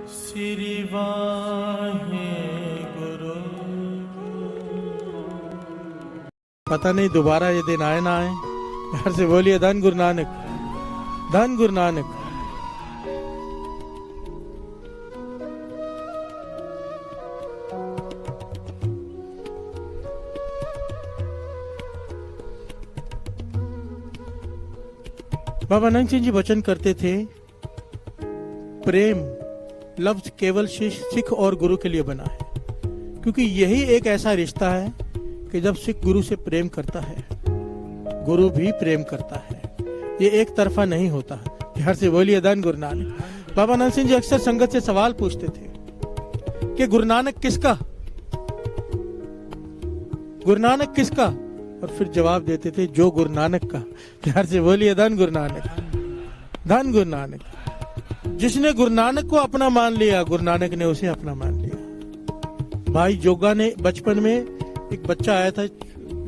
श्री वाहे गुरु। पता नहीं दोबारा ये दिन आए ना आए। घर से बोलिए धन गुरु नानक, धन गुरु नानक। बाबा नानक सिंह जी वचन करते थे, प्रेम लफ्ज केवल सिख और गुरु के लिए बना है, क्योंकि यही एक ऐसा रिश्ता है कि जब सिख गुरु से प्रेम करता है, गुरु भी प्रेम करता है। ये एक तरफा नहीं होता। घर से बोलिए धन गुरु नानक। बाबा नानक सिंह जी अक्सर संगत से सवाल पूछते थे कि गुरु नानक किसका, गुरु नानक किसका, और फिर जवाब देते थे जो गुरु नानक का। प्यार से बोलिए धन गुरु नानक, धन गुरु नानक। जिसने गुरु नानक को अपना मान लिया, गुरु नानक ने उसे अपना मान लिया। भाई जोगा ने बचपन में, एक बच्चा आया था,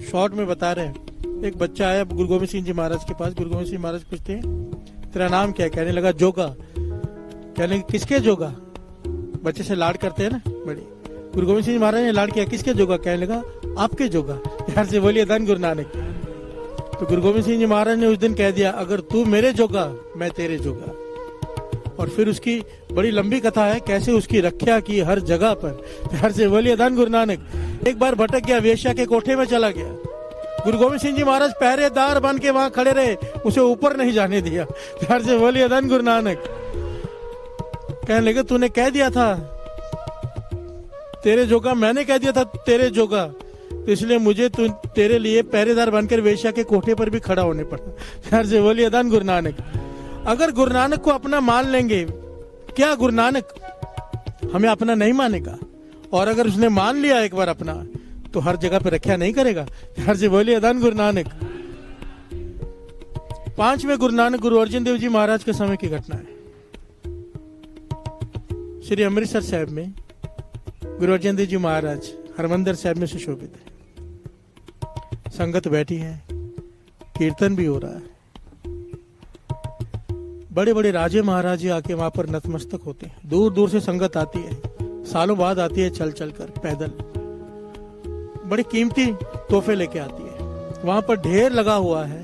शॉर्ट में बता रहे हैं, एक बच्चा आया गुरु गोविंद सिंह जी महाराज के पास। गुरु गोविंद सिंह महाराज पूछते हैं तेरा नाम क्या है? कहने लगा जोगा। कहने लगे किसके जोगा? बच्चे से लाड करते हैं ना बड़ी। गुरु गोविंद सिंह जी महाराज ने लाड किया, किसके जोगा? कहने लगा आपके जोगा। प्यार से बोलिए धन गुरु नानक। तो गुरु गोविंद सिंह जी महाराज ने उस दिन कह दिया, अगर तू मेरे जोगा मैं तेरे जोगा। और फिर उसकी बड़ी लंबी कथा है, कैसे उसकी रक्षा की हर जगह पर। प्यार से बोलिए धन गुरु नानक। एक बार भटक गया, वेश्या के कोठे में चला गया। गुरु गोविंद सिंह जी महाराज पहरेदार बन के वहां खड़े रहे, उसे ऊपर नहीं जाने दिया। प्यार से बोलिए धन गुरु नानक। कहने लगे तूने कह दिया था तेरे जोगा, मैंने कह दिया था तेरे जोगा, तो इसलिए मुझे तेरे लिए पहरेदार बनकर वेश्या के कोठे पर भी खड़ा होने पड़ा। प्यार से बोलिए धन गुरु नानक। अगर गुरु नानक को अपना मान लेंगे, क्या गुरु नानक हमें अपना नहीं मानेगा? और अगर उसने मान लिया एक बार अपना, तो हर जगह पे रक्षा नहीं करेगा। प्यार से बोलिए धन गुरु नानक। 5वें गुरु नानक गुरु अर्जन देव जी महाराज के समय की घटना है। श्री अमृतसर साहिब में गुरु अर्जन देव जी महाराज हरमंदिर साहिब में सुशोभित है। संगत बैठी है, कीर्तन भी हो रहा है। बड़े बड़े राजे महाराजे आके वहां पर नतमस्तक होते हैं। दूर दूर से संगत आती है, सालों बाद आती है, चल चल कर पैदल। बड़ी कीमती तोहफे लेके आती है। वहां पर ढेर लगा हुआ है,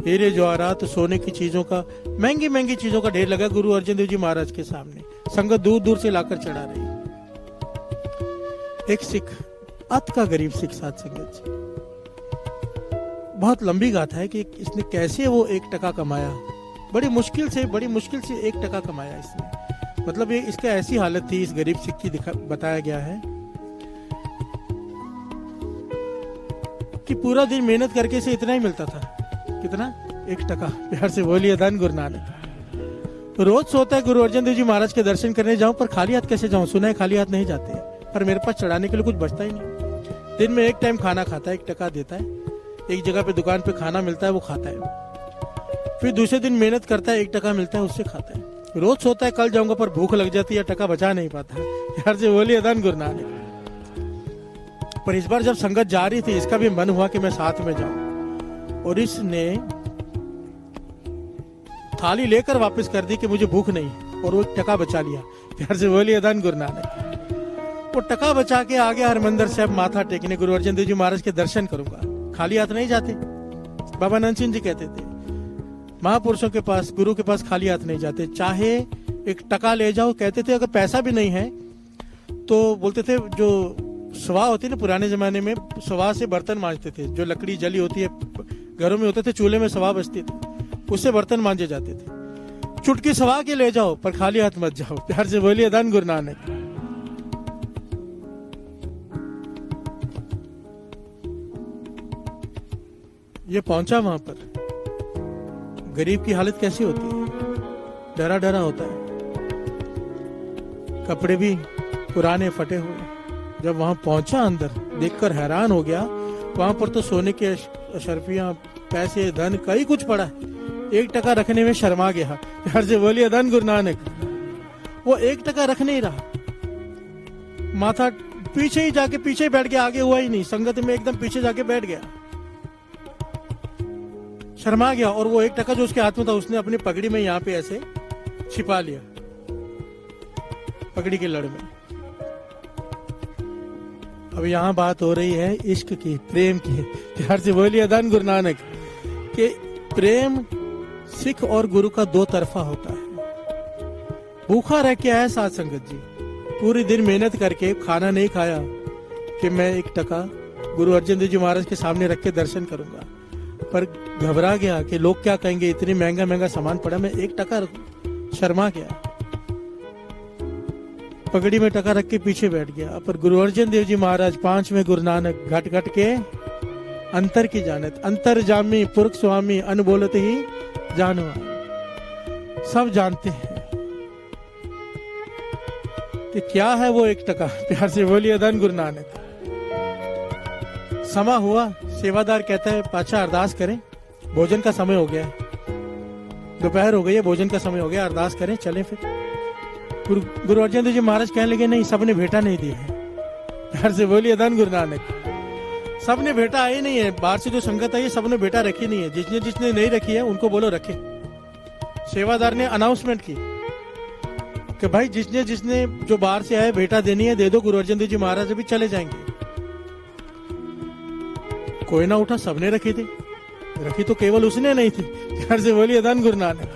हीरे जवाहरात सोने की चीजों का, महंगी महंगी चीजों का ढेर लगा गुरु अर्जन देव जी महाराज के सामने। संगत दूर दूर से लाकर चढ़ा रही है। एक सिख, अत का गरीब सिख साथ संगत जी। बहुत लंबी गाथा है कि इसने कैसे वो 1 टका कमाया। बड़ी मुश्किल से 1 टका कमाया इसने। मतलब ये इसका ऐसी हालत थी इस गरीब सिख की, बताया गया है कि पूरा दिन मेहनत करके इसे इतना ही मिलता था। कितना? 1 टका। प्यार से बोलिए धन गुरु नानक। तो रोज सोता है गुरु अर्जन देव जी महाराज के दर्शन करने जाऊं, पर खाली हाथ कैसे जाऊं? सुना है खाली हाथ नहीं जाते, पर मेरे पास चढ़ाने के लिए कुछ बचता ही नहीं। दिन में 1 टाइम खाना खाता है, 1 टका देता है। एक जगह पे दुकान पे खाना मिलता है, वो खाता है। फिर दूसरे दिन मेहनत करता है, 1 टका मिलता है, उससे खाता है। रोज सोता है कल जाऊंगा, पर भूख लग जाती है, टका बचा नहीं पाता है। यार से बोलिए धन गुरु नानक। पर इस बार जब संगत जा रही थी, इसका भी मन हुआ कि मैं साथ में जाऊं, और इसने थाली लेकर वापस कर दी कि मुझे भूख नहीं, और वो 1 टका बचा लिया। प्यार से बोलिए धन गुरु नानक। वो टका बचा के आगे हरमंदिर साहिब माथा टेकने गुरु अर्जन देव जी महाराज के दर्शन करूंगा। खाली हाथ नहीं जाते। बाबा नानक सिंह जी कहते थे, महापुरुषों के पास, गुरु के पास खाली हाथ नहीं जाते। चाहे 1 टका ले जाओ, कहते थे अगर पैसा भी नहीं है तो बोलते थे, जो स्वा होती है ना पुराने जमाने में, स्वा से बर्तन मांजते थे। जो लकड़ी जली होती है घरों में होते थे, चूल्हे में स्वा बचती थी, उससे बर्तन मांजे जाते थे। चुटकी स्वा के ले जाओ, पर खाली हाथ मत जाओ। प्यार से बोलिए धन गुरु नानक। ये पहुंचा वहां पर, गरीब की हालत कैसी होती है? डरा डरा होता है, कपड़े भी पुराने फटे हुए। जब वहां पहुंचा, अंदर देखकर हैरान हो गया। वहां पर तो सोने के अशर्फियां, पैसे, धन कई कुछ पड़ा है। 1 टका रखने में शर्मा गया। प्यार से बोलिए धन गुरु नानक। वो 1 टका रख नहीं रहा, माथा पीछे ही जाके पीछे बैठ गया, आगे हुआ ही नहीं। संगत में एकदम पीछे जाके बैठ गया, शर्मा गया। और वो 1 टका जो उसके हाथ में था, उसने अपनी पगड़ी में यहाँ पे ऐसे छिपा लिया। पगड़ी की लड़ में। अब यहाँ बात हो रही है इश्क की, प्रेम की। प्यार से बोलिए धन गुरु नानक। कि प्रेम सिख और गुरु का दो तरफा होता है। भूखा रह के आया साथ संगत जी, पूरी दिन मेहनत करके खाना नहीं खाया कि मैं 1 टका गुरु अर्जन देव जी महाराज के सामने रख के दर्शन करूंगा, पर घबरा गया कि लोग क्या कहेंगे, इतनी महंगा महंगा सामान पड़ा, मैं 1 टका रखूं। शर्मा गया, पगड़ी में टका रख के पीछे बैठ गया। पर गुरु अर्जन देव जी महाराज 5वें गुरु नानक घट घट के अंतर की जानत, अंतर जामी पुरख स्वामी अनबोलत ही जानवा। सब जानते हैं कि क्या है वो 1 टका। प्यार से बोलिए धन गुरु नानक। समा हुआ, सेवादार कहता है पाचा अरदास करें, भोजन का समय हो गया, दोपहर हो गई है, भोजन का समय हो गया, अरदास करें, चलें फिर। गुरु अर्जन देव जी महाराज कहने लगे नहीं, सबने भेंटा नहीं दी है। प्यार से बोलिए धन गुरु नानक। सबने भेंटा आई नहीं है, बाहर से जो संगत आई है सबने भेंटा रखी नहीं है। जिसने जिसने नहीं रखी है उनको बोलो रखे। सेवादार ने अनाउंसमेंट की कि भाई जिसने जिसने जो बाहर से आए भेंटा देनी है दे दो, गुरु अर्जन देव जी महाराज अभी चले जाएंगे। कोई ना उठा, सबने रखी थी, रखी तो केवल उसने नहीं थी। प्यार से बोलिए धन गुरु नानक।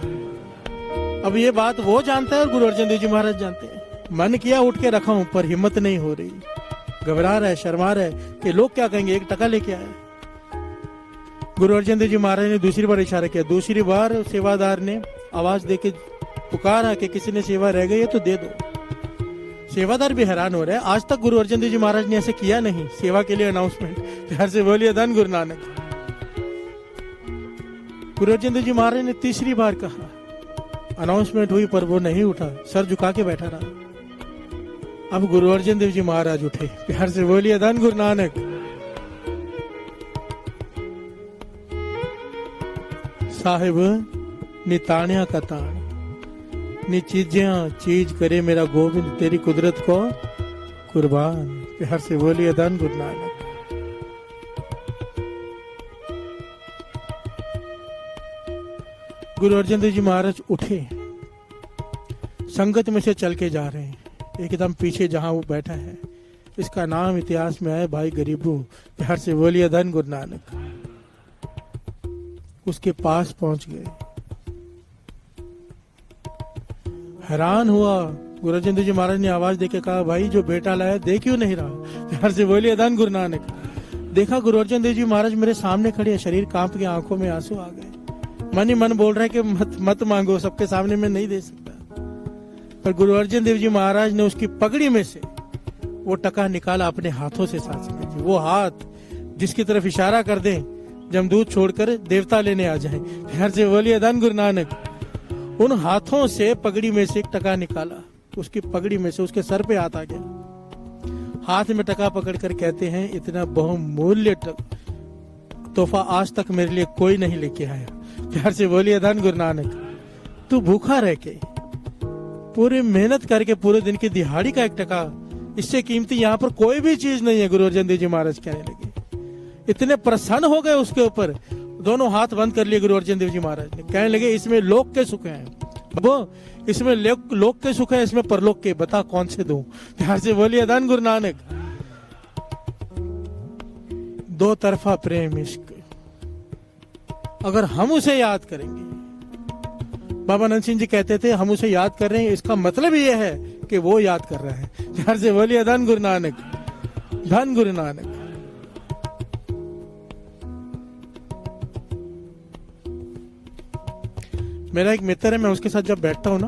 अब ये बात वो जानता है और गुरु अर्जन देव जी महाराज जानते हैं। मन किया उठ के रखा हूं, पर हिम्मत नहीं हो रही, घबरा रहा है, शर्मा रहा है कि लोग क्या कहेंगे, 1 टका लेके आया। गुरु अर्जन देव जी महाराज ने दूसरी बार इशारा किया, दूसरी बार सेवादार ने आवाज देके पुकारा कि किसी ने सेवा रह गई है तो दे दो। सेवादार भी हैरान हो रहा है, आज तक गुरु अर्जन देव जी महाराज ने ऐसे किया नहीं, सेवा के लिए अनाउंसमेंट। प्यार से बोलिए धन गुरु नानक। गुरु अर्जन देव जी महाराज ने तीसरी बार कहा, अनाउंसमेंट हुई पर वो नहीं उठा, सर झुका के बैठा रहा। अब गुरु अर्जन देव जी महाराज उठे। प्यार से बोलिए धन गुरु नानक। साहिब निताणिया का ताण, नी चीजियां चीज करे मेरा गोविंद, तेरी कुदरत को कुर्बान। प्यार से बोलिए धन गुरु नानक। गुरु अर्जन देव जी महाराज उठे, संगत में से चल के जा रहे हैं, एकदम पीछे जहां वो बैठा है, इसका नाम इतिहास में है भाई गरीबू। प्यार से बोलिए धन गुरु नानक। उसके पास पहुंच गए, हैरान हुआ। गुरु अर्जन देव जी महाराज ने आवाज देके कहा, भाई जो बेटा लाया दे क्यों नहीं रहा। प्यार से बोलिए धन गुरु नानक। देखा गुरु अर्जन देव जी महाराज मेरे सामने खड़े हैं, शरीर कांप के आंखों में आंसू आ गए। मन ही मन बोल रहा है कि मत मांगो, सबके सामने मैं नहीं दे सकता। पर गुरु अर्जन देव जी महाराज ने उसकी पगड़ी में से वो टका निकाला अपने हाथों से। साथ में वो हाथ जिसकी तरफ इशारा कर दे, जमदूत छोड़कर देवता लेने आ जाए। प्यार से बोलिए धन गुरु नानक। उन हाथों से पगड़ी में से 1 टका निकाला, उसकी पगड़ी में से उसके सर पे हाथ आ गया। हाथ में टका पकड़कर कहते हैं, इतना बहुमूल्य तोहफा आज तक मेरे लिए कोई नहीं लेके आया। प्यार से बोलिए धन गुरु नानक। तू भूखा रह के, पूरी मेहनत करके पूरे दिन की दिहाड़ी का 1 टका, इससे कीमती यहाँ पर कोई भी चीज नहीं है। गुरु अर्जन देव जी महाराज कहने लगे, इतने प्रसन्न हो गए उसके ऊपर, दोनों हाथ बंद कर लिए गुरु अर्जन देव जी महाराज ने। कहने लगे, इसमें लोक के सुख हैं वो, इसमें लोक के सुख है, इसमें परलोक के, बता कौन से दूं। प्यार से बोलिए धन गुरु नानक। दो तरफा प्रेम इश्क, अगर हम उसे याद करेंगे, बाबा नंद सिंह जी कहते थे हम उसे याद कर रहे हैं, इसका मतलब ये है कि वो याद कर रहा है। प्यार से बोलिए धन गुरु नानक। धन गुरु नानक। मेरा एक मित्र है, मैं उसके साथ जब बैठता हूं ना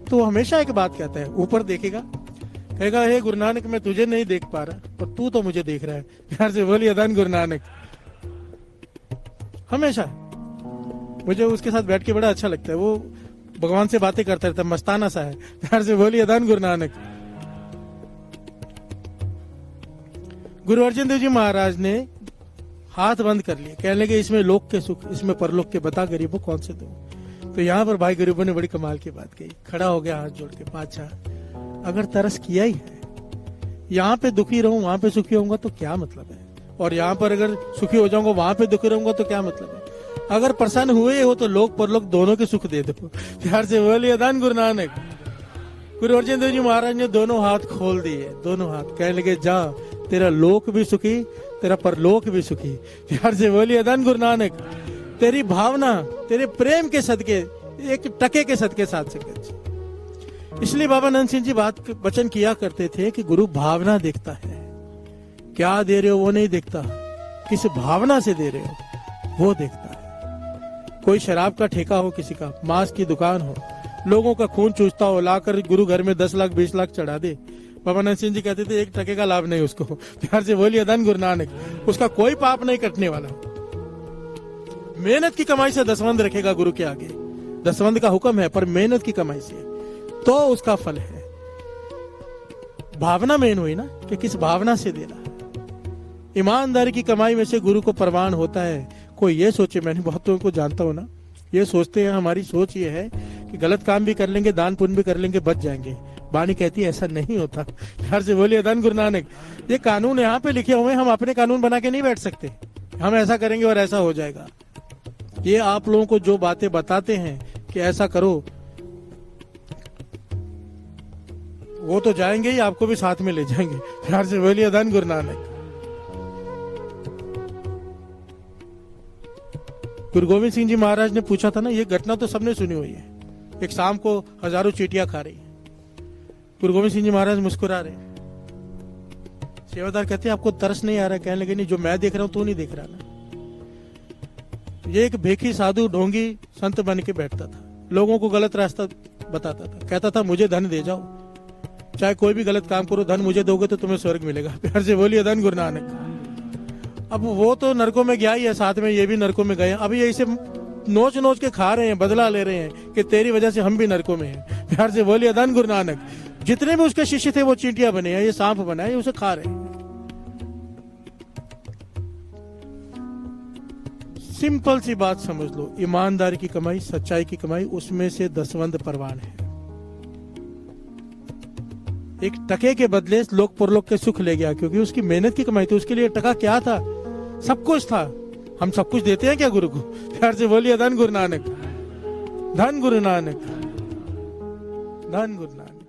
तो वो हमेशा एक बात कहता है, ऊपर देखेगा, कहेगा, हे गुरु नानक मैं तुझे नहीं देख पा रहा पर तू तो मुझे देख रहा है। प्यार से बोलिए धन गुरु नानक। हमेशा मुझे उसके साथ बैठ के बड़ा अच्छा लगता है, वो भगवान से बातें करता रहता है, मस्ताना सा है। प्यार से बोलिए धन गुरु नानक। गुरु अर्जन देव जी महाराज ने हाथ बंद कर लिए, कहने लगे, इसमें लोक के सुख, इसमें परलोक के, बता गरीबों कौन से दो। तो यहाँ पर भाई गरीबों ने बड़ी कमाल की बात कही, खड़ा हो गया हाथ जोड़ के, बादशाह अगर तरस किया ही है, यहाँ पे दुखी रहूं वहां पे सुखी होऊंगा तो क्या मतलब है, और यहाँ पर अगर सुखी हो जाऊंगा वहां पे दुखी रहूंगा तो क्या मतलब है। अगर प्रसन्न हुए हो तो लोक परलोक दोनों के सुख दे दो। प्यार से बोलिए धन गुरु नानक। गुरु अर्जन देव जी महाराज ने दोनों हाथ खोल दिए, दोनों हाथ, कहने लगे जा, तेरा लोक भी सुखी, तेरा परलोक भी सुखी। प्यार से बोलिए धन गुरु नानक। तेरी भावना, तेरे प्रेम के सदके, एक टके के सदके साथ सके। इसलिए बाबा नंद सिंह जी वचन किया करते थे कि गुरु भावना देखता है, क्या दे रहे हो वो नहीं देखता, किस भावना से दे रहे हो वो देखता है। कोई शराब का ठेका हो, किसी का मांस की दुकान हो, लोगों का खून चूसता हो, लाकर गुरु घर में 10 लाख 20 लाख चढ़ा दे, बाबा नंद सिंह जी कहते थे 1 टके का लाभ नहीं उसको। प्यार से बोलिए धन गुरु नानक। उसका कोई पाप नहीं कटने वाला। मेहनत की कमाई से दसवंध रखेगा गुरु के आगे, दसवंध का हुक्म है, पर मेहनत की कमाई से तो उसका फल है। भावना मेन हुई ना, कि किस भावना से देना। ईमानदारी की कमाई में से गुरु को परवान होता है। कोई ये सोचे, मैंने बहुतों को जानता हूं ना, ये सोचते हैं, हमारी सोच ये है कि गलत काम भी कर लेंगे, दान पुण्य भी कर लेंगे, बच जाएंगे। वाणी कहती है ऐसा नहीं होता। प्यार से बोलिए धन गुरु नानक। ये कानून यहाँ पे लिखे हुए, हम अपने कानून बना के नहीं बैठ सकते, हम ऐसा करेंगे और ऐसा हो जाएगा। ये आप लोगों को जो बातें बताते हैं कि ऐसा करो, वो तो जाएंगे ही, आपको भी साथ में ले जाएंगे। प्यार से बोलिए धन गुरु नानक। गुरु गोविंद सिंह जी महाराज ने पूछा था ना, ये घटना तो सबने सुनी हुई है। एक शाम को हजारों चींटियां खा रही है, गुरु गोविंद सिंह जी महाराज मुस्कुरा रहे हैं। सेवादार कहते हैं आपको तरस नहीं आ रहा? कहने लगे नहीं, जो मैं देख रहा हूं तू नहीं देख रहा ना। ये एक भेखी साधु ढोंगी संत बन के बैठता था, लोगों को गलत रास्ता बताता था, कहता था मुझे धन दे जाओ, चाहे कोई भी गलत काम करो, धन मुझे दोगे तो तुम्हें स्वर्ग मिलेगा। प्यार से बोलिए धन गुरु नानक। अब वो तो नरकों में गया ही है, साथ में ये भी नरकों में गए। अभी ऐसे नोच नोच के खा रहे हैं, बदला ले रहे हैं कि तेरी वजह से हम भी नरकों में हैं। प्यार से बोलिए धन गुरु नानक। जितने भी उसके शिष्य थे वो चींटियां बने हैं, ये सांप बना है, ये उसे खा रहे हैं। सिंपल सी बात समझ लो, ईमानदारी की कमाई, सच्चाई की कमाई, उसमें से दसवंध परवान है। एक टके के बदले लोक परलोक के सुख ले गया, क्योंकि उसकी मेहनत की कमाई थी। उसके लिए टका क्या था? सब कुछ था। हम सब कुछ देते हैं क्या गुरु को? प्यार से बोलिए धन गुरु नानक। धन गुरु नानक। धन गुरु नानक।